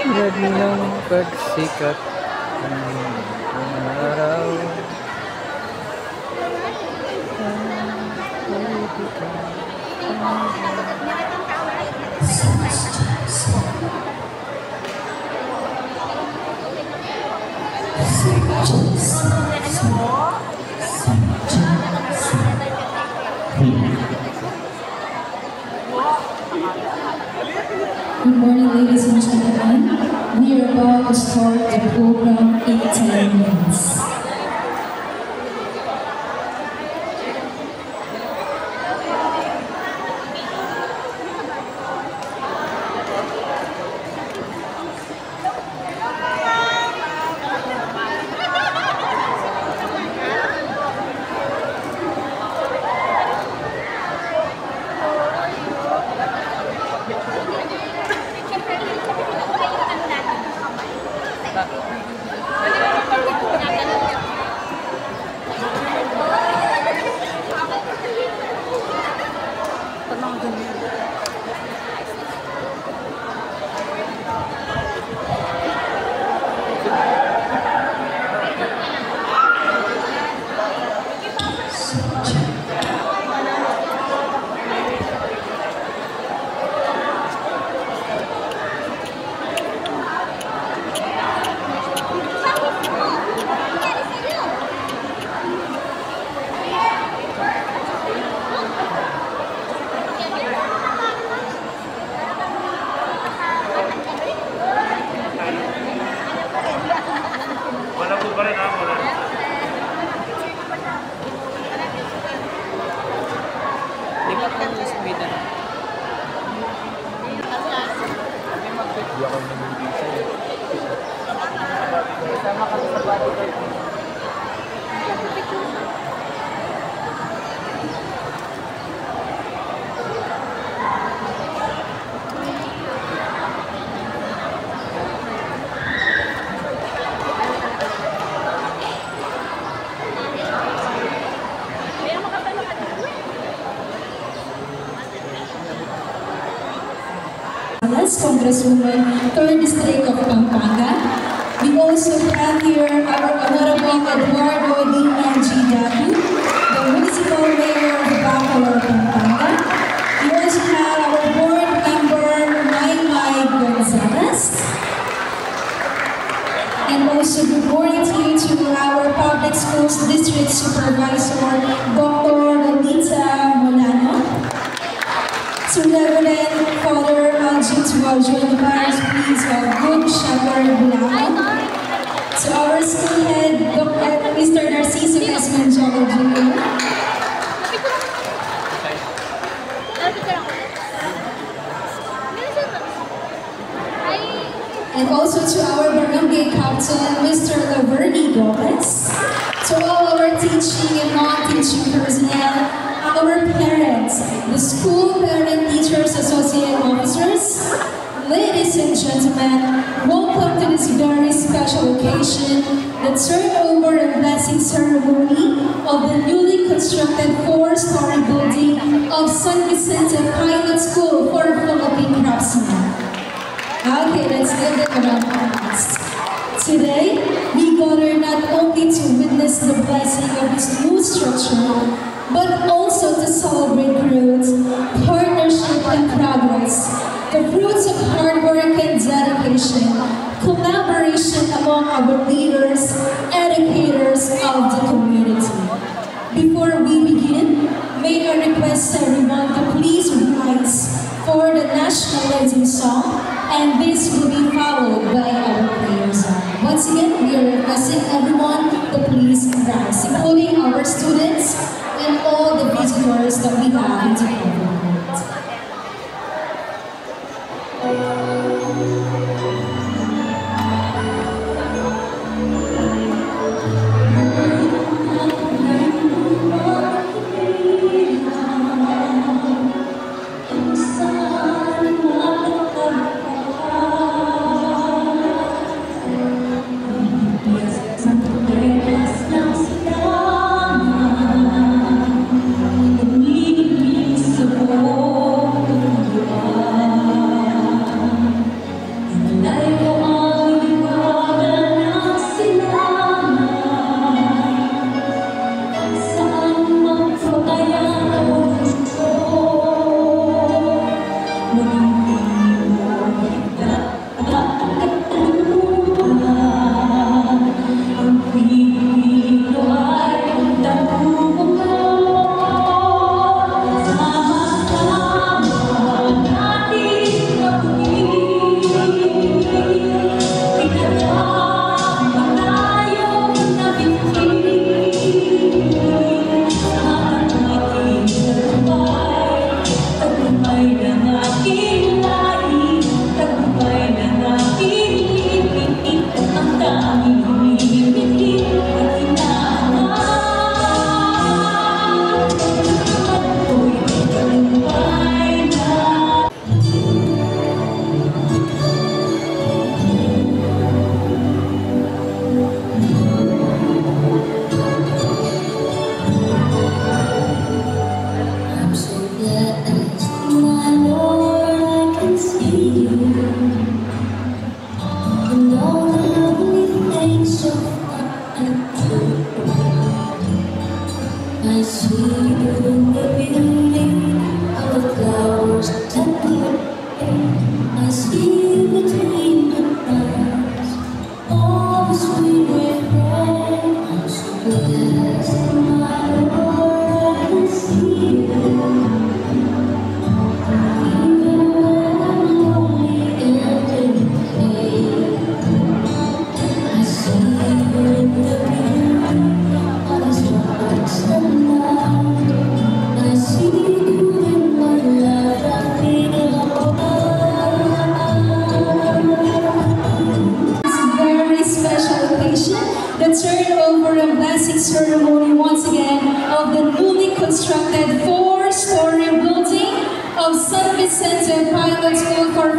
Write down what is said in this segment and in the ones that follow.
Lagi ng pagsikat ng araw. Good morning, ladies and gentlemen. We are about to start the program in 10 minutes. Congresswoman, 3rd District of Pampanga. We also have here our Honorable Eduardo D. N.G. Dabu, the Municipal Mayor of Bacolod, Pampanga. We also have our board member, Maymay Gonzalez. And also good morning to you to our Public Schools District Supervisor, Dr. Lolita Molano. To Reverend Father Join the Paris Police of Good Shepherd Bulacan. To our school head, Dr. Mr. Narciso Esmanjolo Jr. And also to our barangay captain, Mr. Laverny Gomez. To all our teaching and non-teaching personnel, our parents, the School Parent Teachers Associate Officers. Ladies and gentlemen, welcome to this very special occasion, the turnover and blessing ceremony of the newly constructed 4-story building of San Vicente Pilot School for Philippine Craftsmen. Okay, let's give it a round of applause. Today, we gather not only to witness the blessing of this new structure, but also to celebrate growth, partnership, and progress. The fruits of hard work and dedication, collaboration among our leaders, educators of the community. Before we begin, may I request everyone to please rise for the national anthem song, and this will be followed by our prayer song. Once again, we are requesting everyone to please rise, including our students and all the visitors that we have in the neighborhood.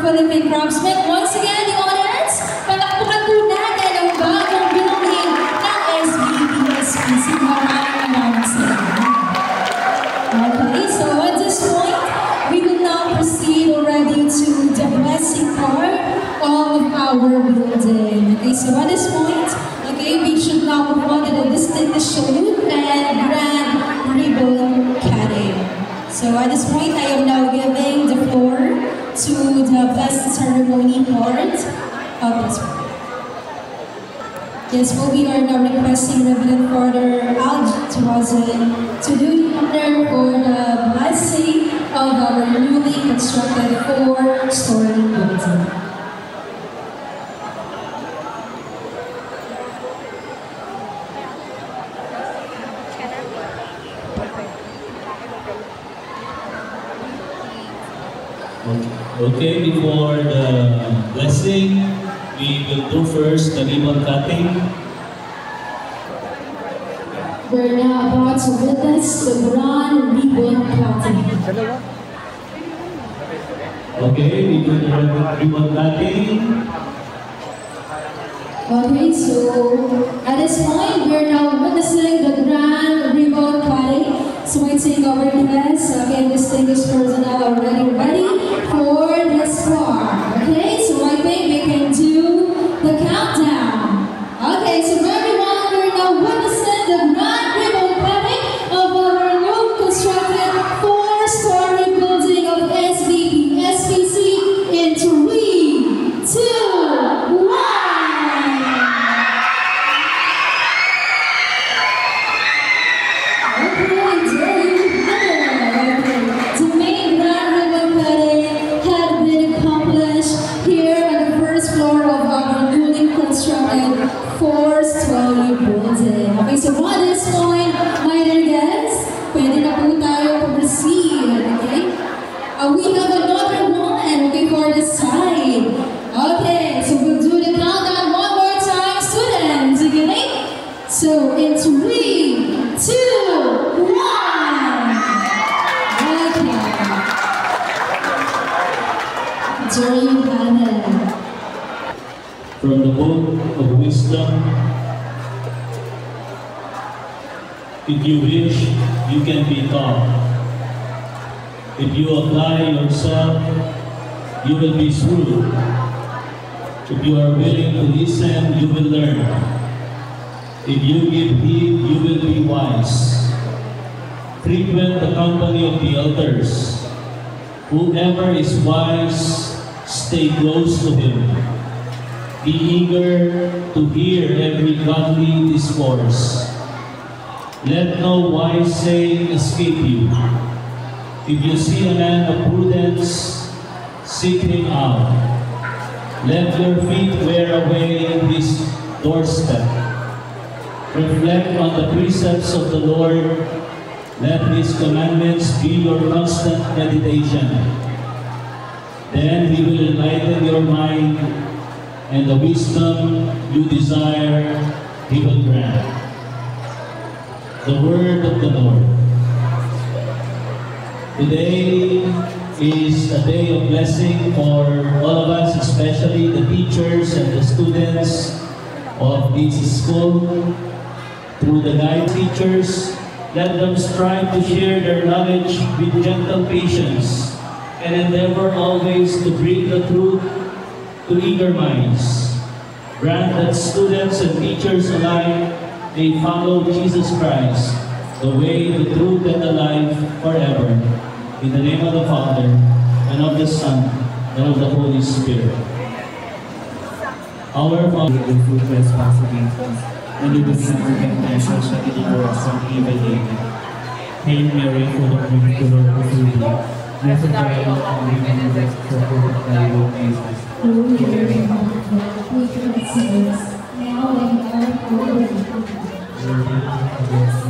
Philippine craftsmen. Once again, the audience, palakpakan po natin ang bagong building ng SBPSPC. Maraming salamat. Okay, so at this point, we will now proceed already to the blessing part of our building. Okay, so at this point, okay, we should now move on to the distinguished salute and grand ribbon cutting. So at this point, I am now giving the floor to the blessing ceremony part of this one. Yes, well, we are now requesting Reverend Father Alj Tuazin to do the honor for the blessing of our newly constructed 4-story building. Okay, before the blessing, we will do first the ribbon cutting. We're now about to witness the grand ribbon cutting. Okay, we do the ribbon cutting. Okay, so at this point, we're now witnessing the grand ribbon cutting. So I think our guests, okay, distinguished personnel are already ready for this part. Okay, so I think we can do the countdown. Okay, so everyone, we're now witnessing the grand ribbon cutting of our new constructed 4-story building of SBP SPC in 3, 2, 1. Okay, so at this point, my dear guests, pwede na po tayo proceed, okay? We have another one, okay, for the side. Okay, so we'll do the countdown one more time, students, okay? So, in 3, 2, 1. Okay. There you have it. From the book of wisdom, if you wish, you can be taught. If you apply yourself, you will be shrewd. If you are willing to listen, you will learn. If you give heed, you will be wise. Frequent the company of the elders. Whoever is wise, stay close to him. Be eager to hear every godly discourse. Let no wise saying escape you. If you see a man of prudence, seek him out. Let your feet wear away his doorstep. Reflect on the precepts of the Lord. Let his commandments be your constant meditation. Then he will enlighten your mind, and the wisdom you desire he will grant. The word of the Lord. Today is a day of blessing for all of us, especially the teachers and the students of this school. Through the guide teachers, let them strive to share their knowledge with gentle patience and endeavor always to bring the truth to eager minds. Grant that students and teachers alike may follow Jesus Christ, the way, the truth, and the life forever. In the name of the Father, and of the Son, and of the Holy Spirit. Our Father, the food trespass against us, and lead us not into temptation, but deliver us from evil. Amen. Hail Mary, full of grace, the Lord is with thee. Blessed are you among women, and blessed is the fruit of thy womb, Jesus. Holy Mary, Mother of God, pray for us sinners, now and at our hour of death.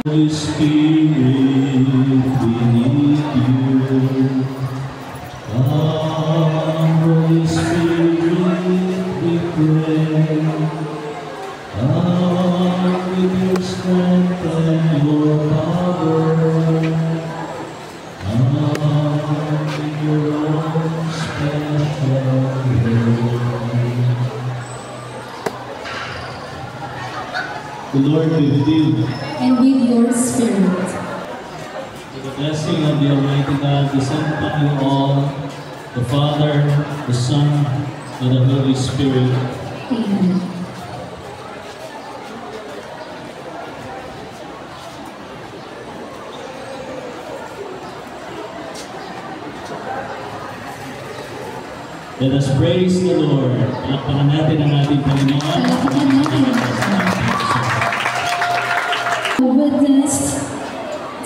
Holy Spirit, we need you. Come, Holy Spirit, we pray. Come with your strength and your power. Come with your own special way. The Lord be with you. And with your spirit. With the blessing of the Almighty God, descend upon you all, the Father, the Son, and the Holy Spirit. Amen. Let us praise the Lord. Palakpakan natin ang ating Panginoon. Witnessed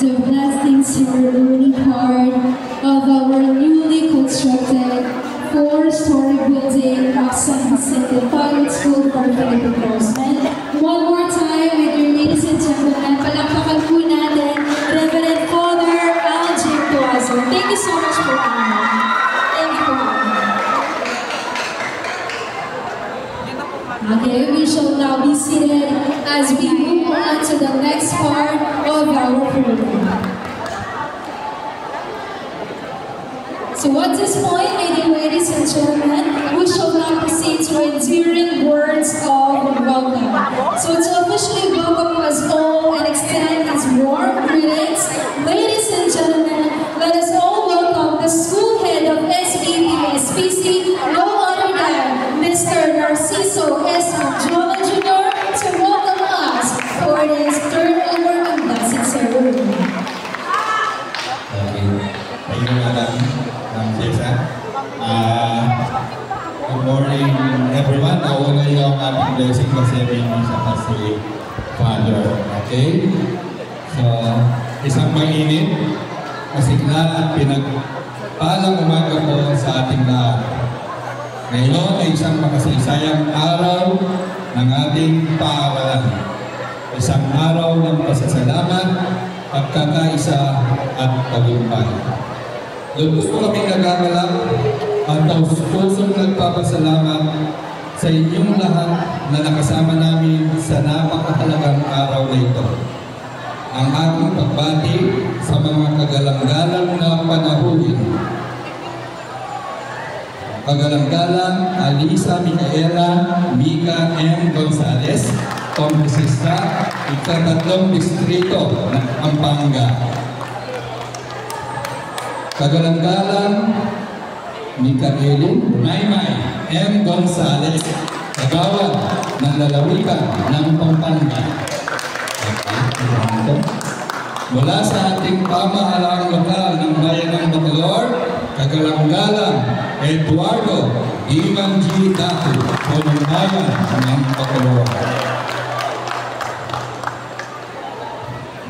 the blessing ceremony part of our newly constructed 4-story building of San Vicente Pilot School for Philippine Grossman. One more time with your ladies and gentlemen, palakpakan po natin Reverend Father Algin Tuazo. Thank you so much for coming. Thank you po. Okay, we shall now be seated as we move on to the next part of our program. So at this point, ladies and gentlemen, we shall now proceed to endearing words of welcome. So to officially welcome us all and extend his warm greetings, ladies and gentlemen, let us all welcome the school head of SBP-SPC, no other than Mr. Narciso S. Manjola Jr. to welcome us for this turnover and blessing ceremony. Thank you, Madam Jason. Good morning, everyone. Nauna yung ating blessing kasi rin sa kasi Father. Okay? So, isang mainit, masigla at pinagpalang umaga po sa ating lahat. Ngayon ay isang makasaysayang araw ng ating paaralan. Isang araw ng pasasalamat, pagkakaisa at tagumpay. Lubos po kaming nagagalak at taus-pusong nagpapasalamat sa inyong lahat na nakasama namin sa napakahalagang araw na ito. Ang aking pagbati sa mga kagalang-galang na panahuin. Kagalang-galang Alisa Micaela Mica M. Gonzales, Kongresista, ika-3 Distrito ng Pampanga. Kagalang-galang Micaelin Maymay M. Gonzales, Kagawad ng Lalawigan ng Pampanga. Mula sa ating pamahalaang lokal ng bayan ng Bacolor, Kagalang-galang Eduardo Iman G. Datu, Pamamayan ng Bacolod.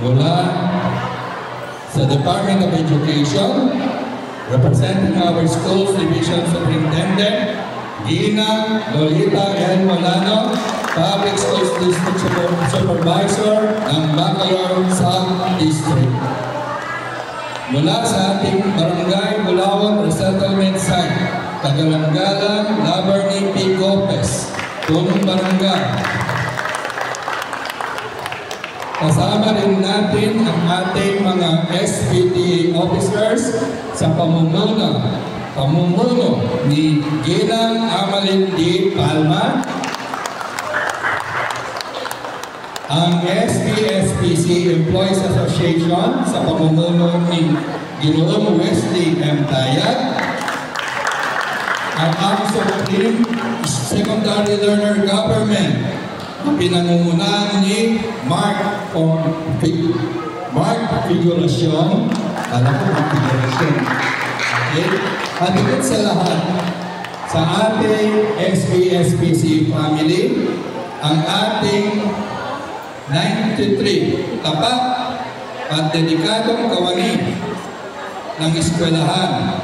Mula sa Department of Education, representing our Schools Division Superintendent, Gina Lolita N. Molano, Public Schools District Supervisor ng Bacolod South District. Mula sa ating Barangay Bulawan Resettlement Site, Kagalang-galang Labarni P. Gopez, Punong Barangay. Kasama rin natin ang ating mga SPTA officers sa pamumuno ni Ginang Amalin D. Palma, ang SPSPC Employees Association sa pamumuno ni Ginoong Wesley M. Tayag, at ang Supreme Secondary Learner Government na pinangungunahan ni Mark Figuracion. Alam ko ang Figuracion. Okay? At higit sa lahat, sa ating SPSPC family, ang ating 93 tapat at dedikadong kawani ng eskwelahan,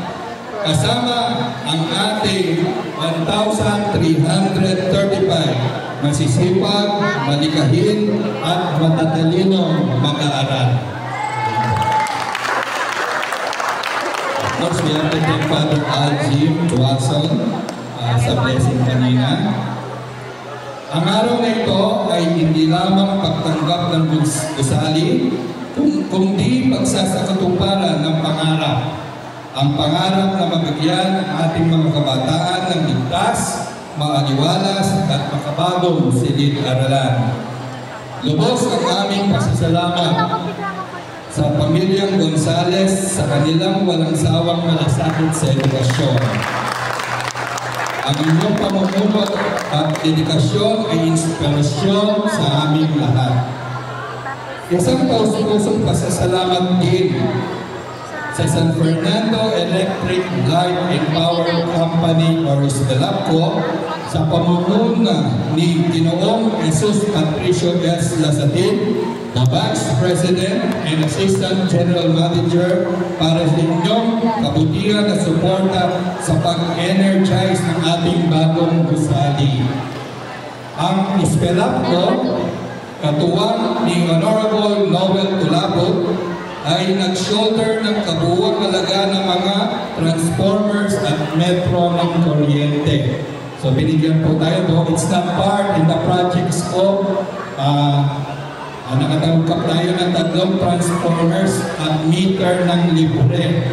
kasama ang ating 1,335 masisipag, malikahin at matatalinong mag-aaral. Of course, we have to thank Father Aljim Watson sa blessing kanina. Ang araw na ito ay hindi lamang pagtanggap ng gusali, kundi pagsasakatuparan ng pangarap. Ang pangarap na mabigyan ang ating mga kabataan ng ligtas, maaliwalas at makabagong silid-aralan. Lubos ang aming pasasalamat sa pamilyang Gonzales sa kanilang walang sawang malasakit sa edukasyon. Ang inyong pamumuno at dedikasyon ay inspirasyon sa aming lahat. Isang taus-pusong pasasalamat din sa San Fernando Electric Light and Power Company or STELAPCO sa pamumuno ni Ginoong Jesus Patricio S. Lasatin, the Vice President and Assistant General Manager, para sa inyong kabutihan na suporta sa pag-energize ng ating bagong gusali. Ang STELAPCO, katuwang ni Honorable Noel Tulabog, ay nag-shoulder ng kabuuang halaga ng mga transformers at metro ng kuryente. So binigyan po tayo doon. It's not part in the project scope. Nakatangkap tayo ng 3 transformers at meter ng libre.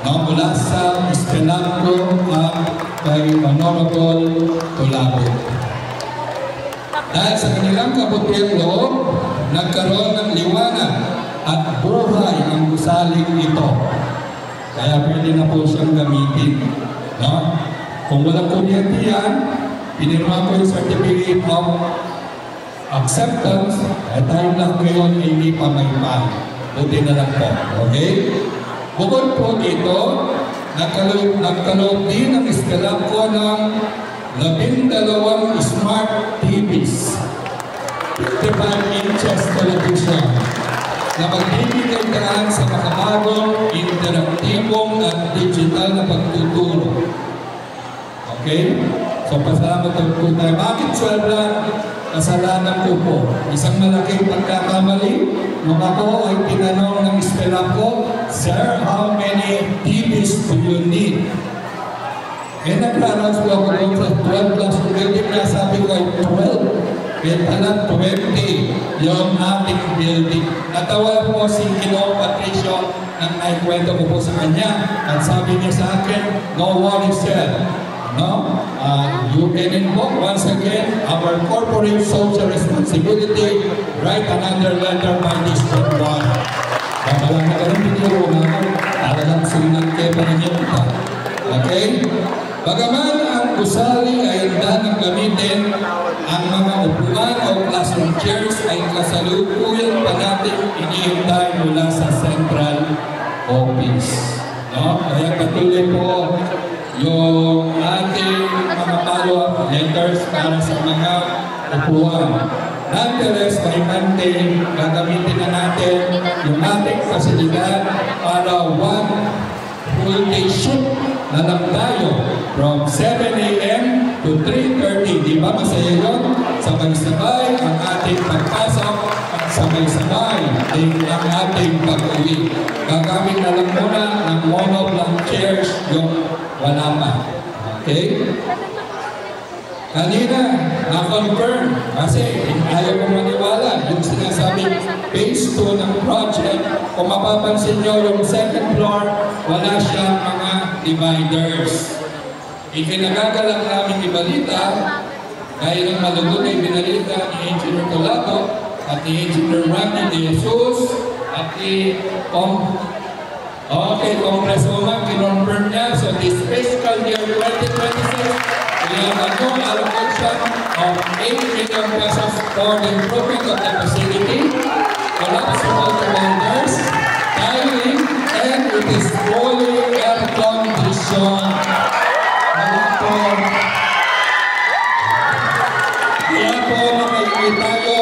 Mula sa STELAPCO at kay Honorable Tulabog. Dahil sa kanilang kabutiang loob, nagkaroon ng liwanag at buhay ang gusaling ito. Kaya pwede na po siyang gamitin. No? Kung walang kuryente yan, pinirma ko yung certificate of acceptance, at tayo lang ngayon ay hindi pa may pan. Buti na lang po. Okay? Bukod po dito, nagkaloob din ang STELAPCO ng 12 smart TVs, 55 inches television, na magbibigay daan sa makabagong, interaktibong at digital na pagtuturo. Okay? So, pasalamat po tayo. Bakit 12 lang? Kasalanan ko po. Isang malaking pagkakamali. Nung ako ay tinanong ng STELAPCO, Sir, how many TVs do you need? Eh, naglaras po ako doon sa 12 plus 20 na sabi ko ay 12. Kaya pala 20 yung ating building. Natawa po si Ginoong Patricio nang naikwento ko po sa kanya. At sabi niya sa akin, no worries, sir. No? You can invoke once again our corporate social responsibility. Write another letter by District 1. Wala na ka rin piniro na talagang sunod kayo pa ninyo. Okay? Bagaman ang gusali ay handa ng gamitin, ang mga upuan o classroom chairs ay kasalukuyan pa natin inihintay mula sa central office. No? Kaya patuloy po yung ating mga follow-up letters para sa mga upuan. Nonetheless, by Monday, gagamitin na natin yung ating fasilidad para one full day shoot na lang tayo from 7 a.m. to 3:30. Di ba masaya yun? Sabay-sabay ang ating pagpasok at sabay-sabay din ang ating pag-uwi. Gagamit na lang muna ng monoblock chairs yung wala pa. Okay? Kanina, na-confirm kasi ayaw ko maniwala yung sinasabing phase 2 ng project. Kung mapapansin nyo yung second floor, wala siyang mga dividers. Ikinagagalak namin ibalita dahil ang malugot ay binalita ni Engineer Tolago at ni Engineer Randy De Jesus at ni Congresswoman, kinonfirm niya. So this fiscal year 2026, we have a new allocation of 8 million pesos for the improvement of the facility, collapsible corridors, tiling, and it is fully air-conditioned. Kaya po makaingin tayo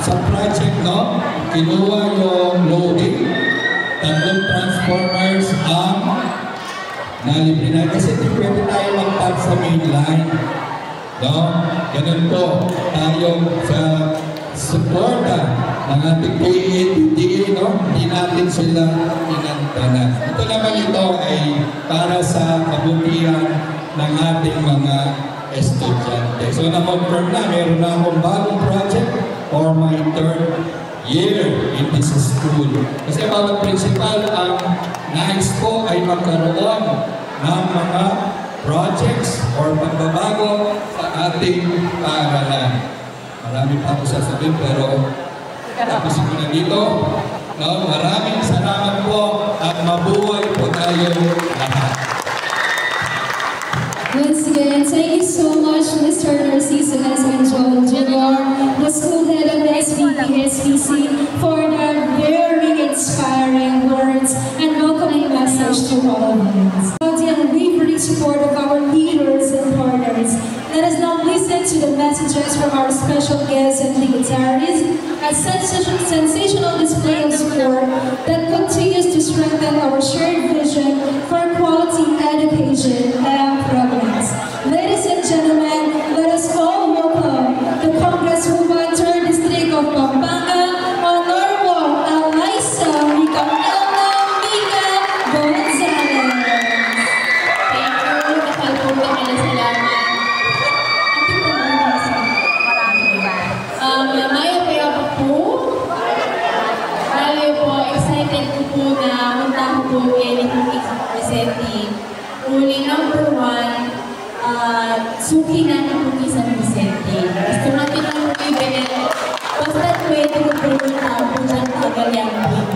sa project, no? Kinuha yung loading, 3 transformers ang nalibre na kasi di pwede tayo mag-tap sa main line. No? Ganun po tayo sa suporta ng ating PATD, no? Hindi natin sila inantanan. Ito naman ito ay para sa kabutihan ng ating mga estudyante. So na-confirm na, meron na akong bagong project for my 3rd year in this school. Kasi bawat principal ang nais po ay magkaroon ng mga projects or pagbabago sa ating paaralan. Marami pa ako sasabihin pero tapos ko na dito. No, maraming salamat po at mabuhay po tayo lahat. Once again, thank you so much, Mr. Narciso Joel Jr., the school head of SPC, for the very inspiring words and welcoming message to all of us. The unwavering support of our leaders and partners. Let us now listen to the messages from our special guests and dignitaries, a sensational display of support that continues to strengthen our shared vision for quality education and progress. Ladies and gentlemen, let us all welcome the Congresswoman 3rd District of Pampanga, Honorable Alyssa Micaela Mica Gonzalez. Thank you. Kapal po kami na salamat. Maya pa po. Tayo po, excited po na punta ko po kay Vicente. Uli number 1, suki natin po kay San Vicente. Gusto natin ang ibigay. Basta 20 po po dyan kagalyang po yung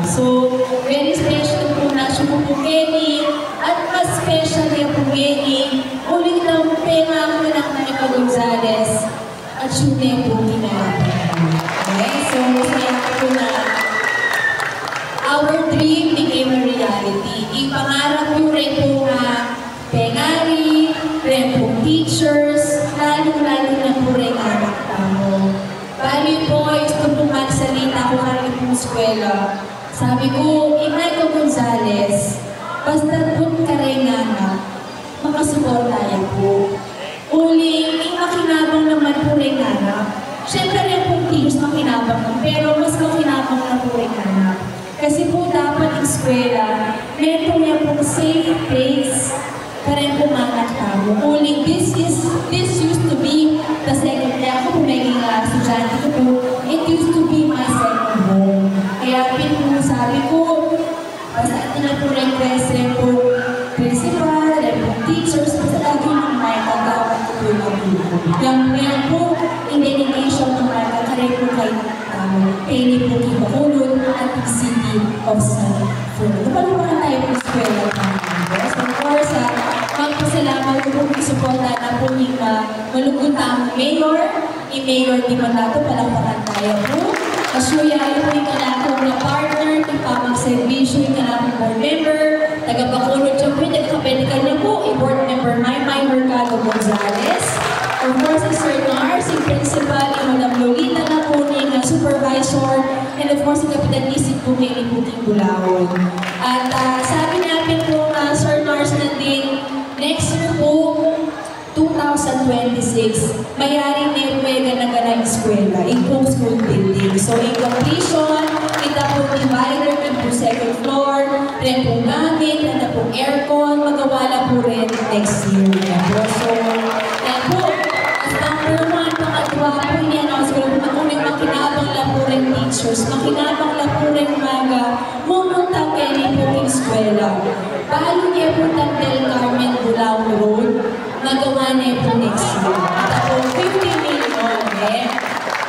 So, very special po na siya po Kenny. At mas special niya po Kenny. Uli lang pera ko ng Mica Gonzalez. At siya po ginagawa. Okay? So, masaya po na our dream became a reality. Ipangarap po rin po na pengari, rin po teachers, lalo-lalo na po rin anak tao. Bali po, gusto po magsalita ko karin po eskwela. Sabi ko, Mica Gonzalez, basta po ka rin anak, makasuportaya po. Uli, makinabang naman po rin anak. Siyempre rin po teachers makinabang naman, pero mas makinabang na po rin anak. Kasi po dapat ang eskwela, meron niya pong safe place para rin po mga tao. Uli, this used to be the second, kaya ako po naging estudyante ko po, it used to be my second home. Kaya sabi ko, basta ito na po rin present po, principal, rin po teachers, basta lagi ng mga kagawad ko po yung mga. Yung meron po, in dedication ng mga kakarin po kayo ng tao, Penny po Kibakulot at the City of San Fernando. Napalupan tayo po sa eskwela ng mga. So of course, magpasalamat ko po isuporta na po yung malugutang mayor, ni Mayor Di Mandato, palakpakan tayo po. Asyuya po yung kanakong na partner ipamang servisyo yung kanapong board member, taga-Bacolod Champion, taga-Kapedikan niya po, board member Maymay Mercado Gonzales. Of course, si Sir Nar, si Principal, yung Madam Lolita na po ng supervisor, and of course, si Kapitan Isip po ng Puting Bulaon. At sabi natin po na Sir Nars na din, next year po, 2026, mayaring Neruega na ganang eskwela, include school building. So, in completion, kita po divider, din po second floor, rin po gamit, rin po aircon, magawala po rin next year. So, yan po, as number one, pakatwa po ini-announce ko lang, makuling makinabang lang po rin teachers, makinabang lang po rin mga mumuntang kayo po yung eskwela. Balo niya po Del Carmen Bulao Road, magawa niya po next year. At po, 50 million, eh.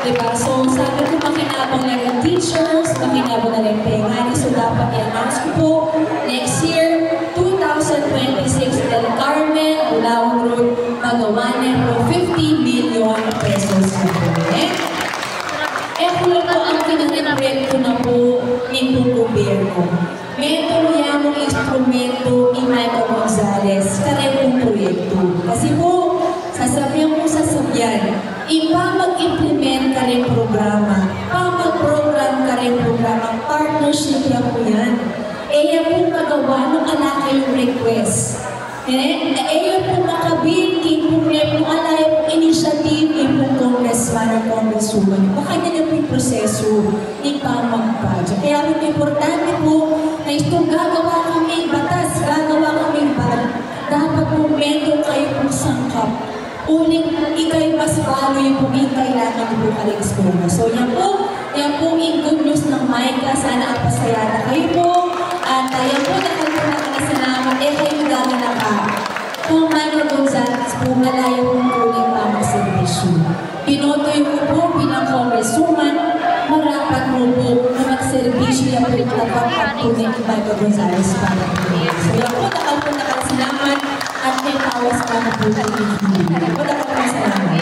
Diba? So, sabi ko makinabang na rin teachers, makinabang na rin pengani. So, dapat i-announce ko po, next year, 2026, Del Carmen, Bulao Road, magawa niya po 50 million pesos na po, eh. Eh, kung po ang kinag-proyekto na po nitong gobyerno. Meron niya mong instrumento ni Michael Gonzales, karepong proyekto. Kasi po, sasabihan mo sasabihan, mag-implement ka rin programa, mag-program ka rin programa, partnership lang po yan. Eh, yan po magawa nung anak kayong request. Eh, yan po makabit, kung alay po initiative, yung congressman or congresswoman, baka niya po yung proseso ni pamag-budget. Kaya po importante po na itong gagawa kami batas, gagawa kami budget, dapat po meron kayo pong sangkap. Uling ikay mas bago yung po yung kailangan po kaling-eskwela. So yan po yung good news ng Micah, sana apasaya na kayo po. At yan po, nakalpunan na salamat, kayo gagana ka. Kung Michael Gonzales po, malaya pong kuling pang-servisyo. Pinotoy ko po bilang congresswoman, marapat mo po na mag-servisyo yan po tapat po ni Michael Gonzales para po. So yan po, nakalpunan na salamat at may tawas ka na po sa hindi. Yan po, nakalpunan salamat.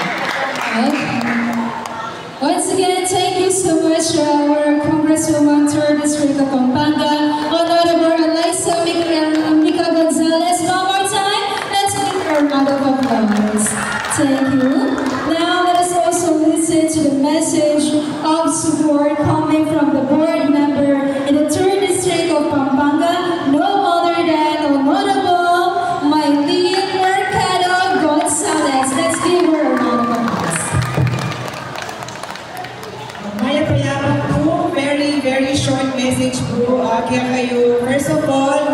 Once again, thank you so much to our Congresswoman, 3rd District of Pampanga, Honorable Eliza Mica Gonzales. One more time, let's give her a round of applause. Thank you. Now, let us also listen to the message of support coming from the board member in the 3rd District of Pampanga, no other than Honorable Maylene Mercado Gonzales. Let's give her a round of applause. Very short message po kaya kayo. First of all,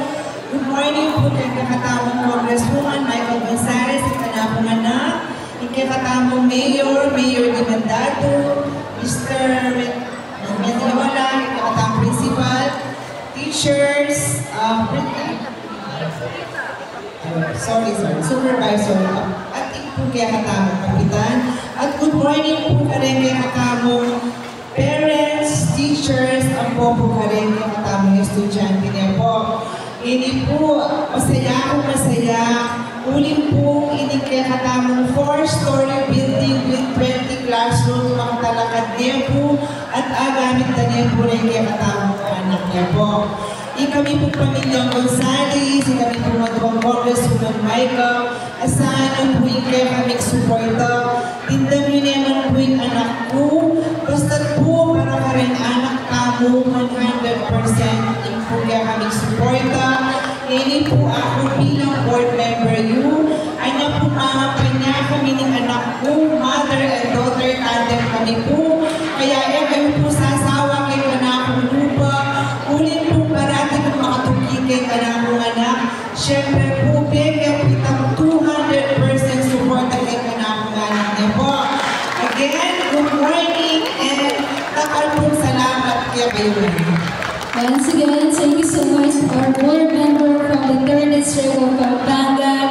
good morning po kay kakatamong Congresswoman Michael Gonzales, ikanapong anak, ikakatamong Mayor Di Mandato, Mr. Mediola, ikakatamong Principal, teachers, Supervisor, at po kaya katamong Kapitan, at good morning po ka rin kay katamong parents, teachers, ang po ka rin yung katamang estudyante niya po. Ini po, masaya. Uling po, ini kaya katamang 4-story building with 20 classrooms, makatalakad niya po, at agamit na niya po rin kaya katamang anak niya po. Kami po pamilyang Gonzales, kami po mga Congresswoman Michael, asahan po yung kaya kaming supporta. Tindan nyo naman po yung anak ko, basta po para ka rin anak kamo, 100% yung po kaya kaming supporta. Ngayon po ako bilang board member yun, anya po mga kanya kami ng anak ko, mother and daughter, tandem kami po. Kaya kayo po sasawa kayo na akong lupa, ulit po parati kung makatugigay ka na akong anak. Siyempre po, kaya po itang 200% support kayo ka na akong anak niya po. Again, good morning and takal po salamat kaya kayo. Once again, thank you so much to our board member from the 3rd District of Pampanga,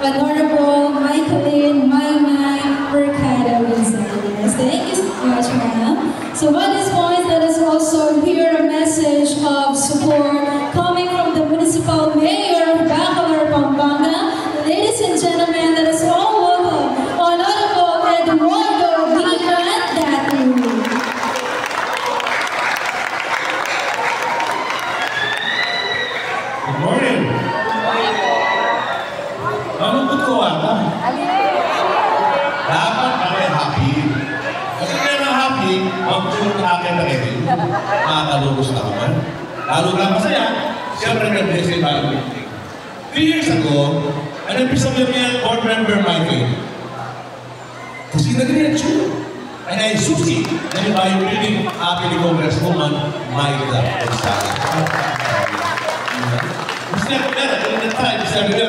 Honorable Michaeline Maymay Mercado Gonzales. Thank you so much, ma'am. So at this point, let us also hear a message of support coming from the Municipal Mayor of Bacolod, Pampanga. Ladies and gentlemen, let us all welcome Honorable Eduardo D. Mandatu. makakalugos na naman. Lalo na masaya, siyempre nag-bless yung bagong meeting. 3 years ago, ano yung sabi niya, board member Michael? Kasi nag-reaction. Ay ay susi na yung bayo reading akin ni Congresswoman Maida Gonzales. Gusto niya pagkara, kung nag-time, sabi niya,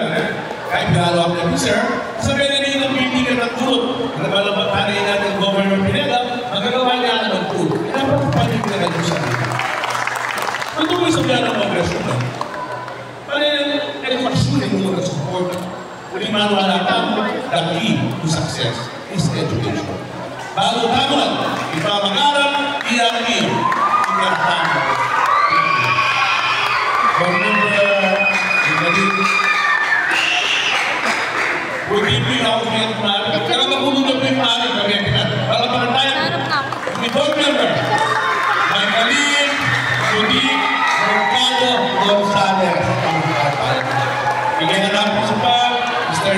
kahit pinalo ako niya, sir, sabihin na niya ng meeting at nagtulot. Nagbalabatanin natin ang Governor Pineda, magagawa niya na nagtulot. Dapat panig na kayo sa akin. Kung ito mo sabihan ng Congresswoman, education mo na support. Kung manuala tamo, the key to success is education. Bago tamad, ipamag-aral, iyakin, tamo. Remember, kung hindi ako ngayon kumari, kaya makulunod ko yung kumari, para tayo, may board member, may Kalin, Judy, Mercado, Gonzales. Bigyan na lang po sa pa, Mr.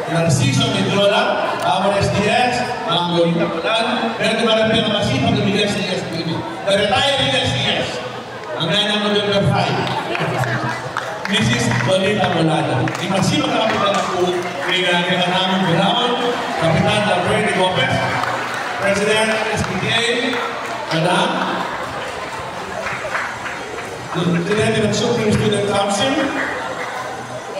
Narciso Medrola, our SDS, ang Lolita Palan, pero marami ang masipag ng SDS TV. The retired SDS, ang nanay ng November 5, Mrs. Lolita Palan. Di masipag na kapitan ako, kaya namin Bilawan, Kapitan Alberto Gomez, President SPTA, Madam, the President of Supreme Student Council,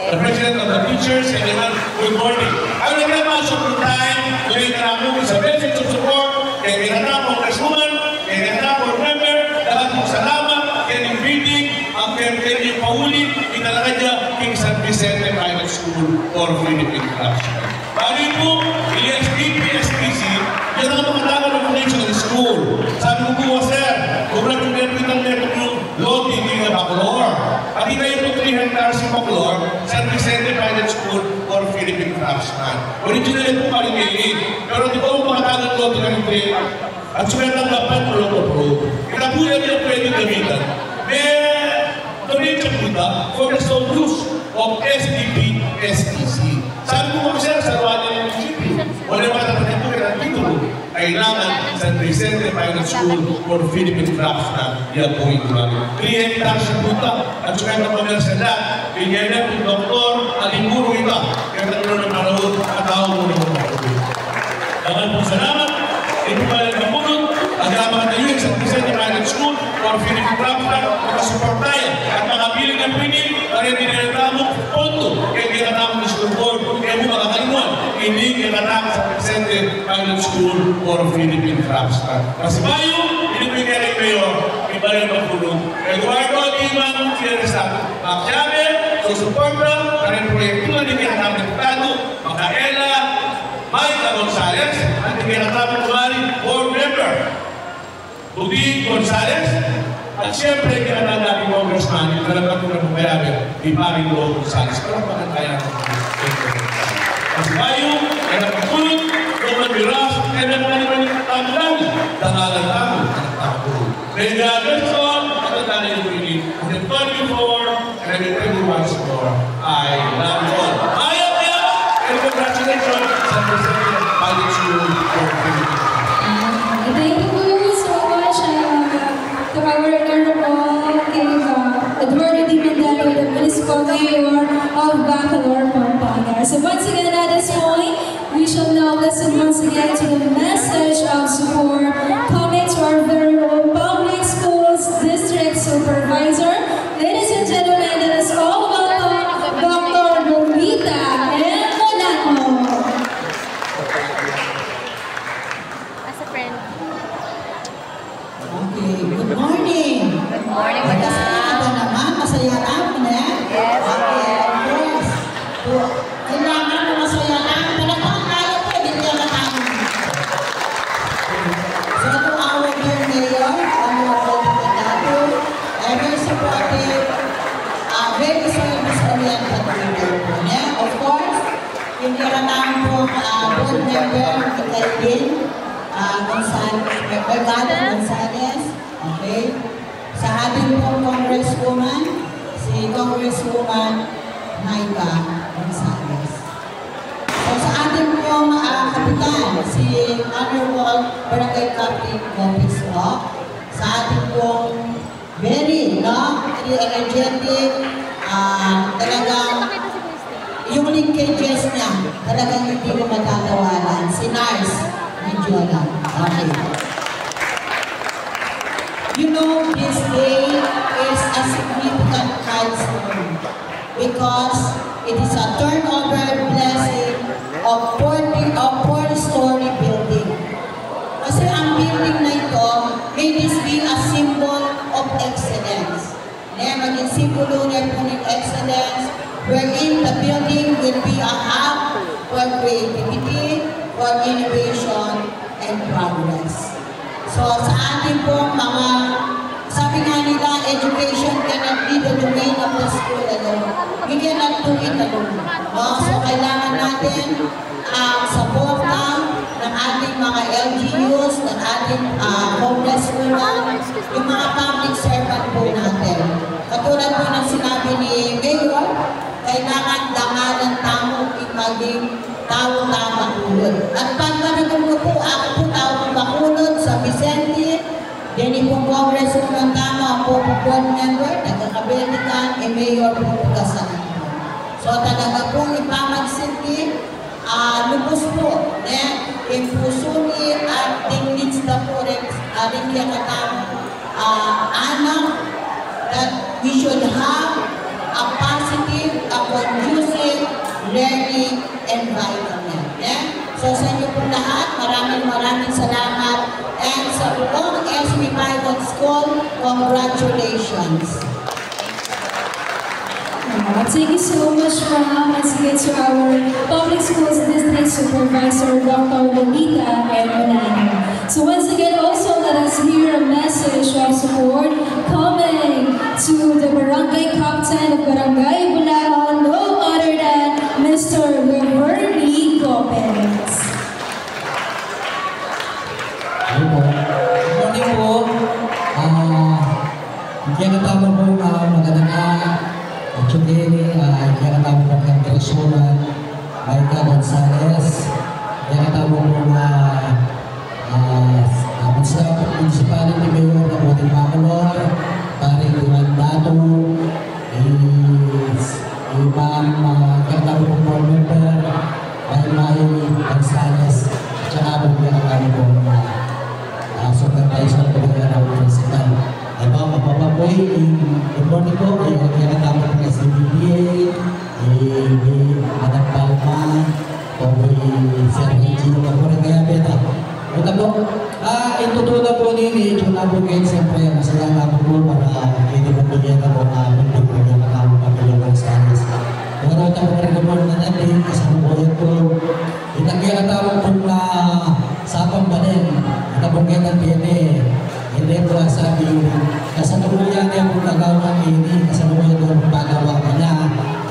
the President of the Teachers, and everyone, good morning. I will give much of time during the movie sa message of support, kaya kinatapong Congresswoman, kaya kinatapong member, lahat ng salamat, kaya yung meeting, ang kaya yung pauli, italagay niya King San Vicente Private School for Philippine Corruption. Bali po, ESPP, SPC, yan ang mga tangan ng connection school. Sabi ko po, sir, kung nagpinagpitan nito yung loading ng Bacolor. Pati kayo po 3 hectares yung Bacolor, San Vicente Private School for Philippine Craftsman. Originally po Marinelli, pero di ba mga tangan loading ng 3 at suwetang dapat po loto-pro. Kaya po yan yung pwede gamitan. May donation po ita for the sole use of SDP, STC. Sabi ko mga sir, sa luwan ng munisipyo, wala naman natin po yung titulo, kailangan San Vicente Private School for Philippine Craftsman. Yan po yung gumamit. 3 hectares yung punta at saka ng pag-arsalat, pinyanan yung doktor, alimuro iba. Kaya nagkaroon ng panahon at tao mo ng mga kapatid. Daman po salamat, ito pala ng kapunod, agaman na yun sa Vicente Private School for Philippine Craftsman, makasupport tayo at makapiling ng pinig, kaya tinatamo ponto, kaya tinatamo ng school board, kaya mo makakalimuan, hindi tinatamo sa Vicente Private School for Philippine Craftsman. Kasi bayo, pinipigyan rin kayo, iba rin magpulong. Eduardo Iman, Sierra Magsabi, susuporta, karin proyekto na hindi tinatamo ng Putado, Makaela, Maida Gonzales, at hindi tinatamo kumari, board member, Budi Gonzales, at siyempre, kaya na natin congressman, yung talagang kung nabubayabin, di Paring Lo Gonzales. Pero bakit kaya natin? Kasi tayo, kaya napagulot, Roman Miras, kaya naman yung katamulan, dangalan tayo, nagtakbo. Kaya Anderson, katatanay yung pili. And then, thank you for, and I will tell you once more, I love you all. Ayaw, ayaw! And congratulations sa President College School for Philippines. Thank you so much to our honorable Eduardo D. Mandalo, the Municipal Mayor of Bacolor, Pampanga. So once again at this point, we shall now listen once again to the message of support coming to our very own public schools district supervisor. Ladies and gentlemen, let us all welcome Dr. Lolita M. Monaco. As a friend. Okay, good morning. Good morning, Kasi ito naman, masaya namin eh. Yes. Okay, of course. So, kailangan na masaya namin. Talagang kaya ko, hindi niya namin. So, ito our dear mayor, Honorable Mandalo, very supportive, very service-oriented leader po niya. Of course, hindi na namin po board member, Kailin, Mercado Gonzales, okay? Sa ating pong Congresswoman, si Congresswoman Maida Gonzales. So sa ating pong kapitan, si si Honorable Barangay Captain Gomez po, sa ating pong very, energetic, talagang yung linkages niya, talagang hindi mo matatawaran. Si Nars, medyo lang. Okay. You know, this day is a significant milestone because it is a turnover blessing of 40-story building. Kasi ang building na ito, may this be a symbol of excellence. Maging simbolo niya po ng excellence, wherein the building will be a hub for creativity, for innovation, and progress. So sa ating pong mga, sabi nga nila, education cannot be the domain of the school alone. We cannot do it alone. So kailangan natin ang suporta ng ating mga LGUs, ng ating congresswoman, yung mga public servant po natin. Katulad po ng sinabi ni Mayor, kailangan dangalan tamong maging tao-tao makulod. At pagkarating ko po, ako po tao makulod sa Vicente, din pong congresswoman tama po po board member, nagkakabelikan, Mayor po po kasama. So talaga pong ipamagsinti, lubos po, yung puso ni at tingin na po rin kaya katang anak that we should have a positive, a conducive learning environment. So sa inyo po lahat, maraming salamat. And sa buong SB Pilot School, congratulations. Thank you so much, Ram. Let's get to our Public Schools District Supervisor, Dr. Lolita Hermano. So once again, also let us hear a message of support coming to the Barangay Captain of Barangay Bulacan, no other than Mr. Bernie Gomez. Good morning po. Kaya natama po magandang Chukini, kaya natama po ang Congresswoman Maika Gonzalez, kaya natama po Municipality Mayor na po din Macolor, paring Iwan Dato, Ma'am, kaya natama po board member, Maika Gonzalez, at saka po kaya natama po supervisor po kaya natama po principal. Mapapapoy, good morning po, kaya natama po ng CBDA, Madam Palma, Sir Regino po rin kaya beta. Ito po, itutunan po nini, ito na po kayo siyempre, masaya na po para hindi po bigyan na po na hindi po bigyan na po kapilong ng status. Kung ano ito po rin po na natin, kasama po yun po, kaya natama po na sapang ba din, ito po kayo ng PNA. Hindi po sabi yung kasalukuyan niya kung nagawa ini, kasalukuyan niya kung pagawa ka niya.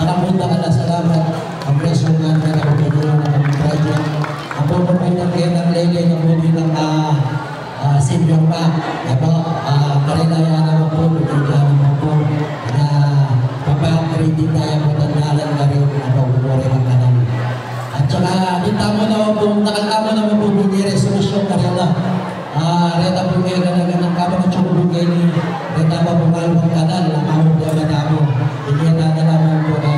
Nakapunta ka na salamat ang presyo nga na nakapagulong ng project. Ang pupapay ng kaya ng lele na po din ng senior pa. Karinaya naman po, bigyan naman po na papakredit tayo po ng nalan na rin na pagpupuri ng kanan. At saka, ditamo naman po, nakatamo naman po hindi resolution na rin na. Reta po kaya ng kapag at sukubog kayo ni Reta pa po kayo ng kanal na kamong po na tamo. Hindi na naman po na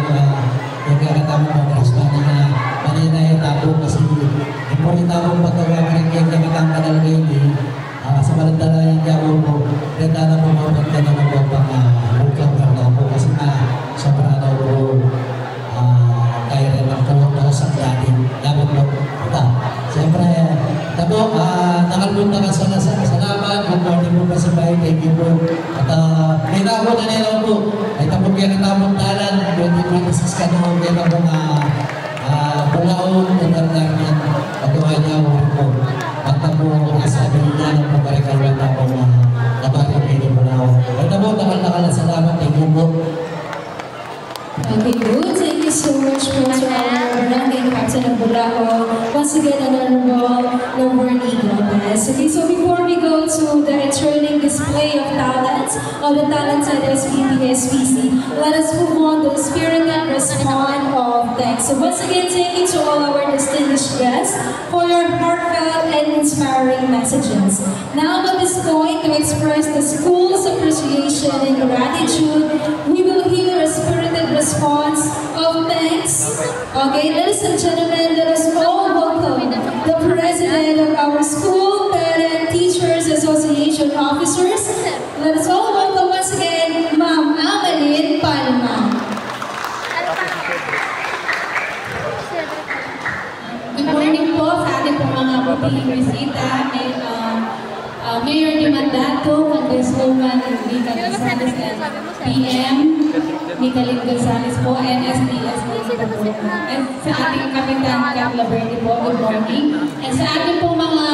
nagkakatamo ng restaurant na maninay tapo kasi hindi po rin tamo pagkawa ka rin kayo ng kanal kayo ni sa malandala yung yawo po. Reta na po mga pagkana ng po pang bukang karna po kasi na sobra na po kaya rin ang po sa dating dapat po. Siyempre, tabo, nakalpunta ka sana sa salamat, good morning po sa bahay, thank you po. At may nako na nila po, ay tapos kaya natamang talan, 2026 ka na kaya na po bulaon, tunarnar niya, pagawa niya po. At po, sabi niya ng pagkarikalwan na po nabatang kayo po na ako. Ay tabo, nakal na salamat, thank you po. Okay, good. Thank you so much for our Barangay Captain of Bulacan. Once again, Honorable Bernie Gomez. Okay, so before we go to the returning display of talents of the talented SPP-SPC, let us move on to the spirited response of thanks. So once again, thank you to all our distinguished guests for your heartfelt and inspiring messages. Now at this point, to express the school's appreciation and gratitude, we will hear a spirited response of thanks. Okay, ladies and gentlemen, let us all welcome the president of our School Parent Teachers Association officers. Let us all welcome once again, Ma'am Amalin Palma. Good morning po sa ating pong mga putihing bisita. Mayor Di Mandato, Congresswoman Nika Gonzales, and PM Nicolene Gonzales po, and SDS po. And sa ating Kapitan Cap Laverde po, good morning. And sa ating pong mga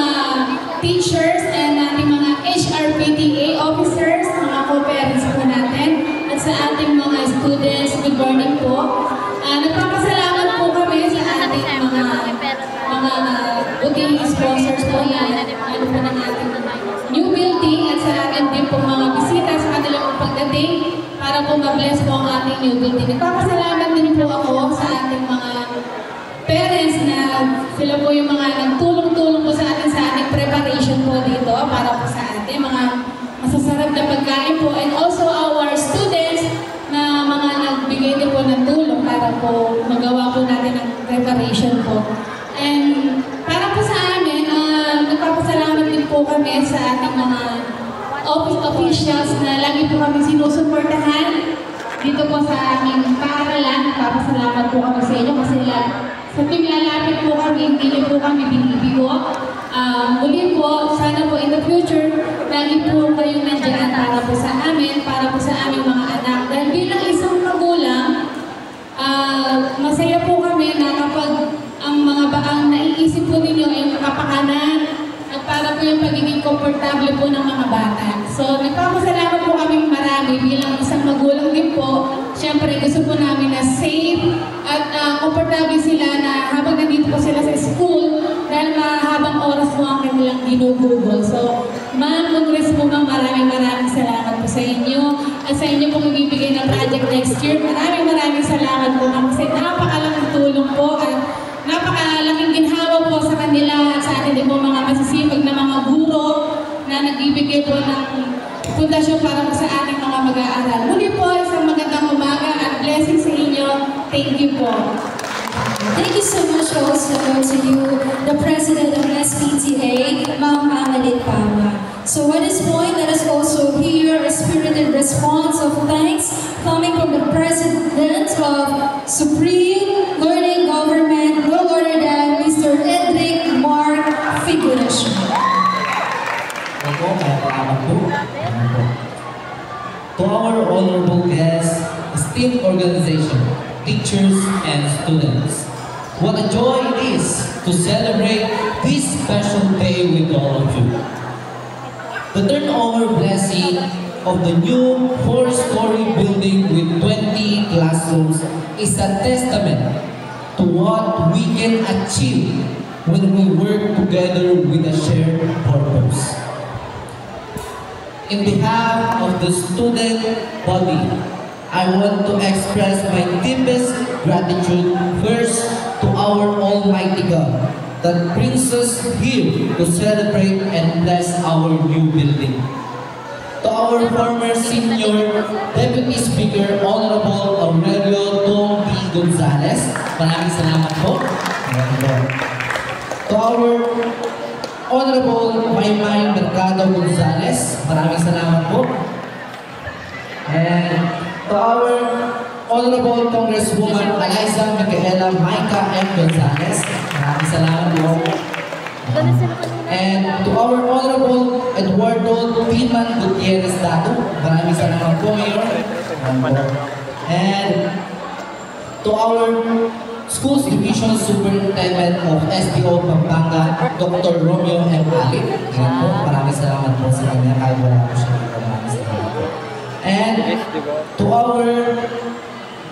teachers and ating mga HRPTA officers, mga co-parents po natin, at sa ating mga students, good morning po. Nagpapasalamat po kami sa ating mga butihing sponsors po na ano po ng ating new building at sa ating din po mga bisita sa kanilang pagdating para po ma-bless po ang ating new building. Nagpapasalamat din po ako sa ating mga parents na sila po yung mga nagtulong-tulong po sa ating preparation po dito para po sa ating mga masasarap na pagkain po, and also our students na mga nagbigay din po ng tulong para po magawa po natin ang preparation po. And para po sa amin, nagpapasalamat din po kami sa ating mga office officials na lagi po kami sinusuportahan dito po sa aming paaralan. Nagpapasalamat po kami sa inyo kasi sa tuwing lalapit po kami, hindi niyo po kami binibigo. Muli po, sana po in the future, lagi po kayong nandiyan para po sa amin, para po sa aming mga anak. Dahil bilang isang magulang, masaya po kami na kapag ang mga baang naiisip po ninyo ay kapakanan at para po yung pagiging komportable po ng mga bata. So, nagpapasalamat po kami marami bilang isang magulang din po. Siyempre, gusto po namin na safe at komportable sila na habang nandito po sila sa school dahil mahabang oras po ang kanilang ginugugol. So, Ma'am Congresswoman, maraming salamat po sa inyo at sa inyo pong ibibigay na project next year. Maraming salamat po kasi napakalaking tulong po at napakalaking ginhawa po sa kanila at sa atin din po mga masisipag na mga guro na nagbibigay po ng pundasyon para po sa ating mga mag-aaral. Muli po, isang magandang umaga at blessing sa inyo. Thank you po. Thank you so much also to you, the President of SPTA, Ma'am Amalin Palma. So at this point, let us also hear a spirited response of thanks coming from the President of Supreme Learning Government, no other than Mr. Edric Mark Figuracion. To our honorable guests, esteemed organization, teachers and students, what a joy it is to celebrate this special day with all of you. The turnover blessing of the new 4-story building with 20 classrooms is a testament to what we can achieve when we work together with a shared purpose. In behalf of the student body, I want to express my deepest gratitude first to our Almighty God that brings us here to celebrate and bless our new building. To our former Senior Deputy Speaker, Honorable Aurelio Tom B. Gonzales, maraming salamat po. To our Honorable Maymay Mercado Gonzales, maraming salamat po. And to our Honorable Congresswoman Eliza Micaela Maica M. Gonzales, maraming salamat po. And to our Honorable Eduardo Piman Gutierrez Dato, maraming salamat po, Mayor. And to our Schools Division Superintendent of SDO Pampanga, Dr. Romeo M. Ali. Maraming salamat po sa kanya kahit wala po siya dito. Maraming salamat po. And to our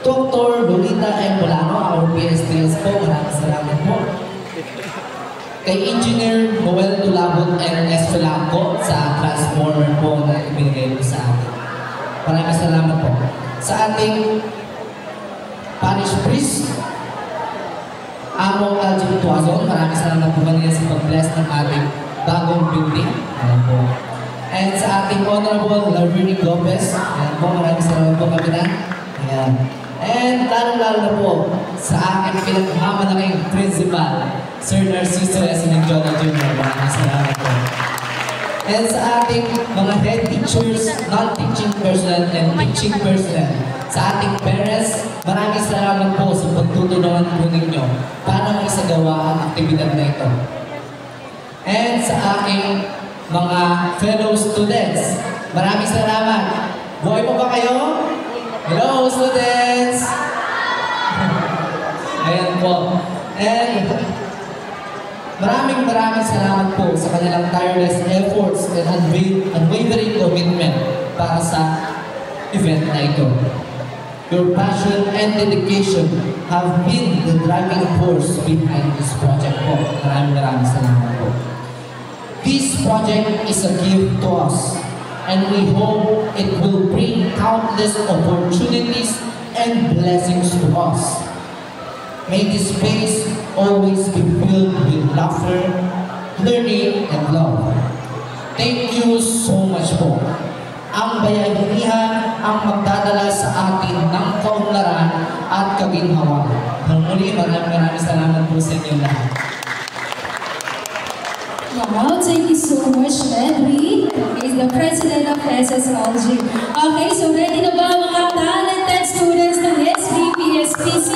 Dr. Lolita M. Polano, our PSTS po, maraming salamat po. Kay Engineer Noel Tulabot and Espelanco sa transformer po na ibinigay po sa atin. Maraming salamat po. Sa ating parish priest, Amo Aljun Tuazon, maraming salamat po kanina sa pag-bless ng ating bagong building. Ayan po. And sa ating Honorable Laverny Gomez, ayan po, maraming salamat po Kapitan. Ayan. And lalo-lalo na po sa aking pinagmamalaking principal, Sir Narciso S. Nagjola Jr. Maraming salamat po. And sa ating mga head teachers, non-teaching personnel, and teaching personnel, sa ating parents, maraming salamat po sa pagtutulungan po ninyo para isagawa ang aktibidad na ito. And sa aking mga fellow students, maraming salamat. Buhay po ba kayo? Hello, students! Ayan po. And maraming salamat po sa kanilang tireless efforts and unwavering commitment para sa event na ito. Your passion and dedication have been the driving force behind this project po. Maraming salamat po. This project is a gift to us, and we hope it will bring countless opportunities and blessings to us. May this space always be filled with laughter, learning, and love. Thank you so much po. Ang bayanihan ang magdadala sa atin ng kaunlaran at kaginhawa. Muli, maraming salamat po sa inyo lahat. Wow, thank you so much, Edwin. He's the president of SSLG. Okay, so ready na ba mga talented students ng SBPSPC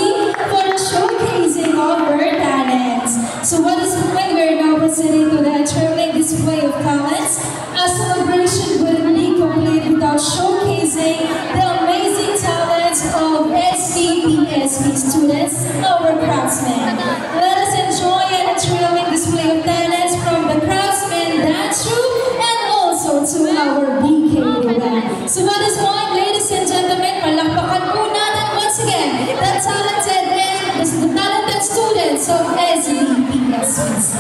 for the showcasing of their talents? So what is when we're now proceeding to the traveling display of talents? A celebration wouldn't be complete without showcasing the amazing talents of SBPSP students, our craftsmen. Let us enjoy a thrilling display of talents from the craftsmen dance troupe and also to our BKUM. So what is why, ladies and gentlemen, palakpakan po natin once again the talented students of SBPSPC.